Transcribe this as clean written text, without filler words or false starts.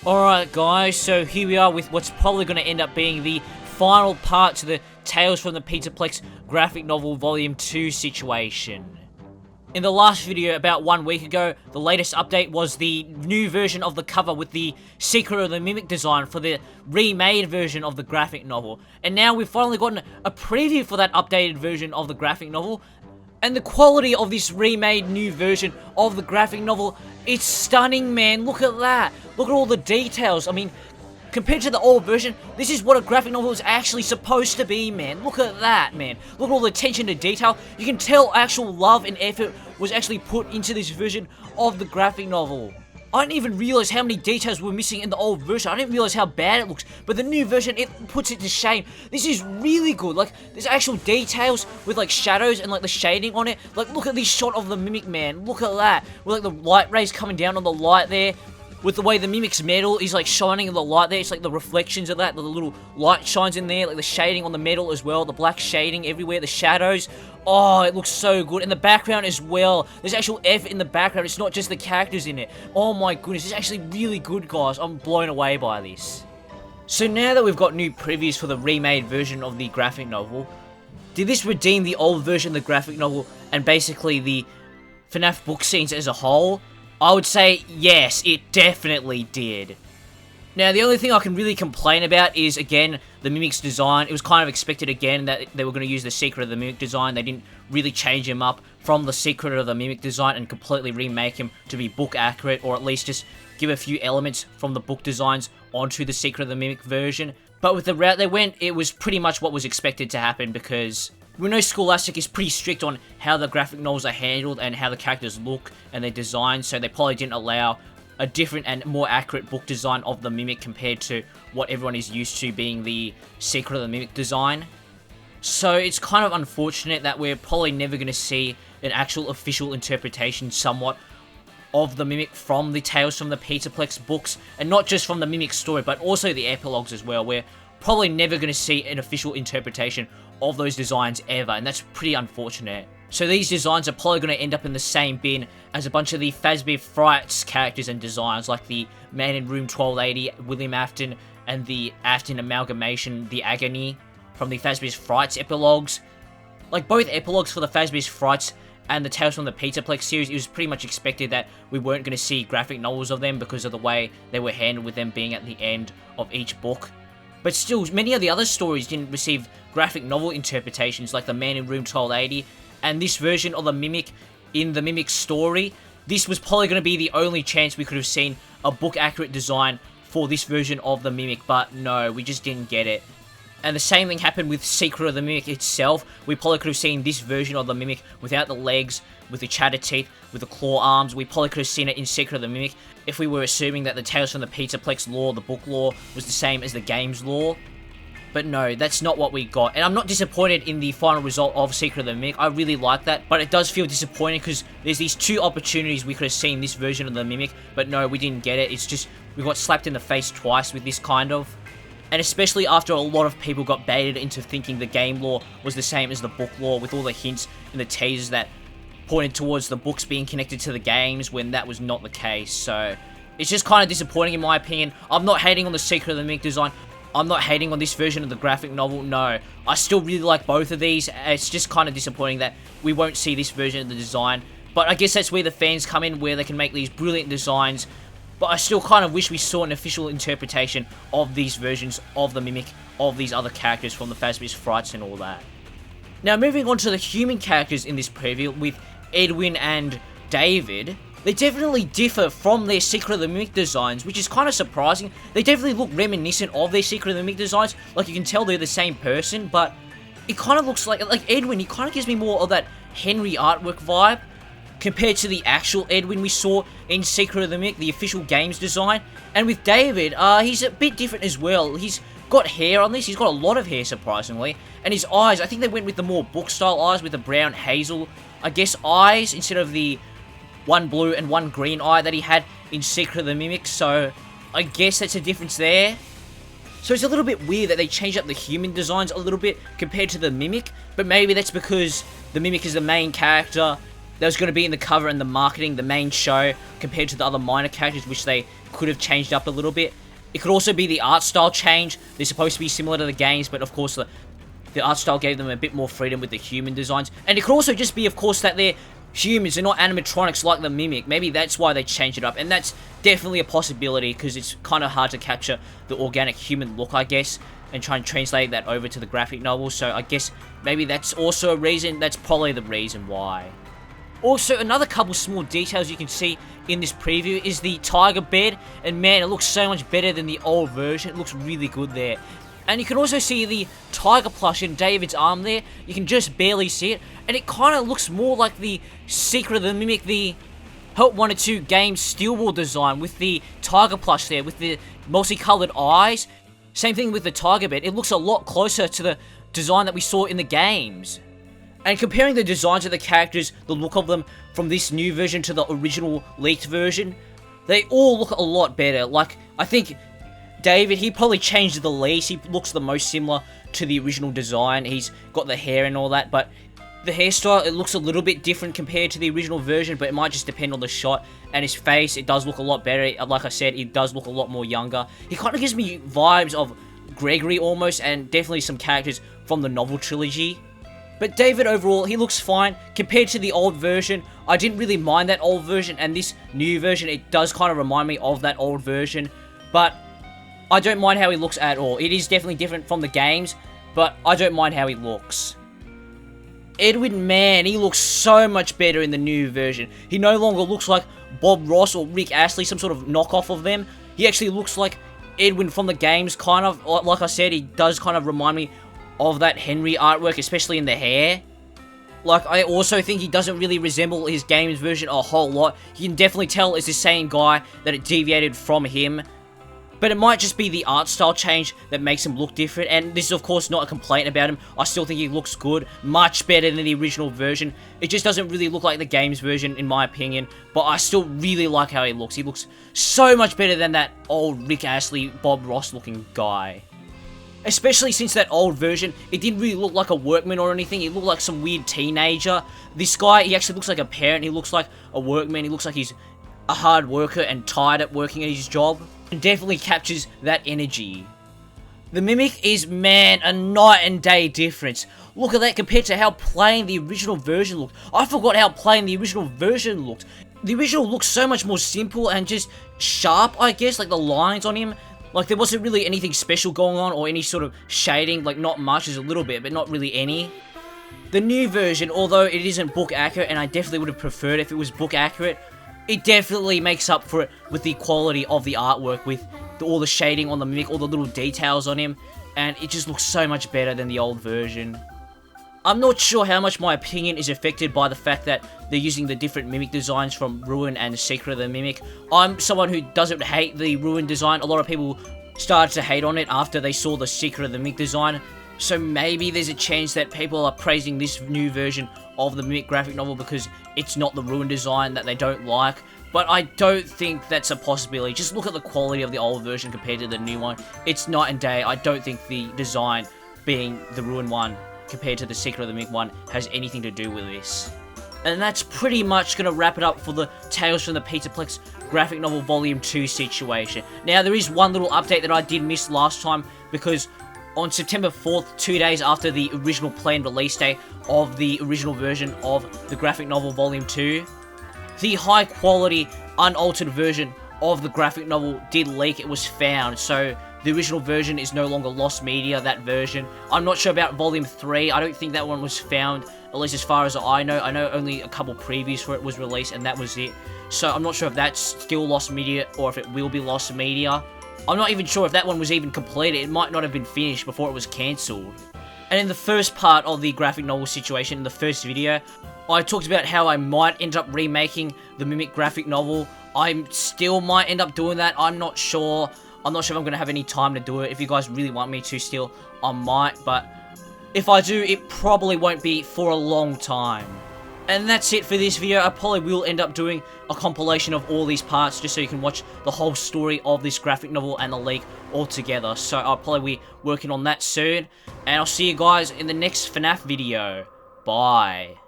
Alright guys, so here we are with what's probably going to end up being the final part to the Tales from the Pizzaplex Graphic Novel Volume 2 situation. In the last video, about 1 week ago, the latest update was the new version of the cover with the Secret of the Mimic design for the remade version of the graphic novel. And now we've finally gotten a preview for that updated version of the graphic novel. And the quality of this remade new version of the graphic novel, it's stunning, man. Look at that. Look at all the details. I mean, compared to the old version, this is what a graphic novel is actually supposed to be, man. Look at that, man. Look at all the attention to detail. You can tell actual love and effort was actually put into this version of the graphic novel. I didn't even realize how many details were missing in the old version. I didn't realize how bad it looks. But the new version, it puts it to shame. This is really good. Like, there's actual details with, like, shadows and, like, the shading on it. Like, look at this shot of the Mimic Man. Look at that. With, like, the light rays coming down on the light there. With the way the Mimic's metal is, like, shining in the light there. It's, like, the reflections of that. The little light shines in there. Like, the shading on the metal as well. The black shading everywhere. The shadows. Oh, it looks so good. And the background as well. There's actual effort in the background. It's not just the characters in it. Oh my goodness. It's actually really good, guys. I'm blown away by this. So now that we've got new previews for the remade version of the graphic novel, did this redeem the old version of the graphic novel and basically the FNAF book scenes as a whole? I would say yes, it definitely did. Now, the only thing I can really complain about is, again, the Mimic's design. It was kind of expected, again, that they were going to use the Secret of the Mimic design. They didn't really change him up from the Secret of the Mimic design and completely remake him to be book accurate, or at least just give a few elements from the book designs onto the Secret of the Mimic version. But with the route they went, it was pretty much what was expected to happen, because we know Scholastic is pretty strict on how the graphic novels are handled and how the characters look and their design, so they probably didn't allow a different and more accurate book design of the Mimic compared to what everyone is used to being the Secret of the Mimic design. So it's kind of unfortunate that we're probably never going to see an actual official interpretation somewhat of the Mimic from the Tales from the Pizzaplex books, and not just from the Mimic story, but also the epilogues as well. We're probably never going to see an official interpretation of those designs ever, and that's pretty unfortunate. So these designs are probably going to end up in the same bin as a bunch of the Fazbear Frights characters and designs, like the Man in Room 1280, William Afton, and the Afton amalgamation, The Agony, from the Fazbear's Frights epilogues. Like, both epilogues for the Fazbear's Frights and the Tales from the Pizzaplex series, it was pretty much expected that we weren't going to see graphic novels of them because of the way they were handled, with them being at the end of each book. But still, many of the other stories didn't receive graphic novel interpretations, like the Man in Room 1280, and this version of the Mimic in the Mimic story. This was probably going to be the only chance we could have seen a book-accurate design for this version of the Mimic, but no, we just didn't get it. And the same thing happened with Secret of the Mimic itself. We probably could have seen this version of the Mimic without the legs, with the chatter teeth, with the claw arms. We probably could have seen it in Secret of the Mimic if we were assuming that the Tales from the Pizzaplex lore, the book lore, was the same as the game's lore. But no, that's not what we got. And I'm not disappointed in the final result of Secret of the Mimic. I really like that. But it does feel disappointing because there's these two opportunities we could have seen this version of the Mimic. But no, we didn't get it. It's just, we got slapped in the face twice with this kind of. And especially after a lot of people got baited into thinking the game lore was the same as the book lore, with all the hints and the teasers that pointed towards the books being connected to the games, when that was not the case. So it's just kind of disappointing in my opinion. I'm not hating on the Secret of the Mimic design. I'm not hating on this version of the graphic novel, no. I still really like both of these. It's just kind of disappointing that we won't see this version of the design. But I guess that's where the fans come in, where they can make these brilliant designs. But I still kind of wish we saw an official interpretation of these versions of the Mimic, of these other characters from the Fazbear's Frights and all that. Now, moving on to the human characters in this preview with Edwin and David, they definitely differ from their Secret of the Mimic designs, which is kind of surprising. They definitely look reminiscent of their Secret of the Mimic designs. Like, you can tell they're the same person, but it kind of looks like Edwin, he kind of gives me more of that Henry artwork vibe compared to the actual Edwin we saw in Secret of the Mimic, the official games design. And with David, he's a bit different as well. He's got hair on this. He's got a lot of hair, surprisingly. And his eyes, I think they went with the more book-style eyes with the brown hazel, I guess, eyes, instead of the one blue and one green eye that he had in Secret of the Mimic. So I guess that's a difference there. So it's a little bit weird that they changed up the human designs a little bit compared to the Mimic. But maybe that's because the Mimic is the main character that was going to be in the cover and the marketing, the main show, compared to the other minor characters, which they could have changed up a little bit. It could also be the art style change. They're supposed to be similar to the games, but of course the art style gave them a bit more freedom with the human designs. And it could also just be, of course, that they're humans and not animatronics like the Mimic. Maybe that's why they changed it up, and that's definitely a possibility, because it's kind of hard to capture the organic human look, I guess, and try and translate that over to the graphic novel. So I guess maybe that's also a reason. That's probably the reason why. Also, another couple small details you can see in this preview is the tiger bed, and man, it looks so much better than the old version. It looks really good there. And you can also see the tiger plush in David's arm there. You can just barely see it, and it kind of looks more like the Secret of the Mimic, the Help 1 or 2 game Steelball design with the tiger plush there, with the multicolored eyes. Same thing with the tiger bed. It looks a lot closer to the design that we saw in the games. And comparing the designs of the characters, the look of them from this new version to the original leaked version, they all look a lot better. Like, I think David, he probably changed the least. He looks the most similar to the original design. He's got the hair and all that, but the hairstyle, it looks a little bit different compared to the original version, but it might just depend on the shot. And his face, it does look a lot better. Like I said, it does look a lot more younger. He kind of gives me vibes of Gregory almost, and definitely some characters from the novel trilogy. But David overall, he looks fine compared to the old version. I didn't really mind that old version, and this new version, it does kind of remind me of that old version. But I don't mind how he looks at all. It is definitely different from the games, but I don't mind how he looks. Edwin, man, he looks so much better in the new version. He no longer looks like Bob Ross or Rick Astley, some sort of knockoff of them. He actually looks like Edwin from the games, kind of. Like I said, he does kind of remind me of that Henry artwork, especially in the hair. Like, I also think he doesn't really resemble his games version a whole lot. You can definitely tell it's the same guy, that it deviated from him. But it might just be the art style change that makes him look different. And this is, of course, not a complaint about him. I still think he looks good. Much better than the original version. It just doesn't really look like the games version, in my opinion. But I still really like how he looks. He looks so much better than that old Rick Astley, Bob Ross looking guy. Especially since that old version, it didn't really look like a workman or anything. It looked like some weird teenager. This guy, he actually looks like a parent. He looks like a workman. He looks like he's a hard worker and tired at working at his job. And definitely captures that energy. The Mimic is, man, a night and day difference. Look at that compared to how plain the original version looked. I forgot how plain the original version looked. The original looked so much more simple and just sharp, I guess, like the lines on him. Like, there wasn't really anything special going on or any sort of shading. Like, not much, there's a little bit, but not really any. The new version, although it isn't book accurate, and I definitely would have preferred if it was book accurate, it definitely makes up for it with the quality of the artwork, with all the shading on the Mimic, all the little details on him, and it just looks so much better than the old version. I'm not sure how much my opinion is affected by the fact that they're using the different Mimic designs from Ruin and Secret of the Mimic. I'm someone who doesn't hate the Ruin design. A lot of people started to hate on it after they saw the Secret of the Mimic design. So maybe there's a chance that people are praising this new version of the Mimic graphic novel because it's not the Ruin design that they don't like. But I don't think that's a possibility. Just look at the quality of the old version compared to the new one. It's night and day. I don't think the design being the Ruin one compared to the Secret of the Mimic one has anything to do with this. And that's pretty much going to wrap it up for the Tales from the Pizzaplex Graphic Novel Volume 2 situation. Now, there is one little update that I did miss last time, because on September 4th, 2 days after the original planned release date of the original version of the graphic novel Volume 2, the high quality, unaltered version of the graphic novel did leak. It was found, so the original version is no longer lost media, that version. I'm not sure about Volume 3. I don't think that one was found, at least as far as I know. I know only a couple previews for it was released, and that was it. So I'm not sure if that's still lost media, or if it will be lost media. I'm not even sure if that one was even completed. It might not have been finished before it was cancelled. And in the first part of the graphic novel situation, in the first video, I talked about how I might end up remaking the Mimic graphic novel. I still might end up doing that. I'm not sure. I'm not sure if I'm going to have any time to do it. If you guys really want me to still, I might. But if I do, it probably won't be for a long time. And that's it for this video. I probably will end up doing a compilation of all these parts, just so you can watch the whole story of this graphic novel and the leak all together. So I'll probably be working on that soon. And I'll see you guys in the next FNAF video. Bye.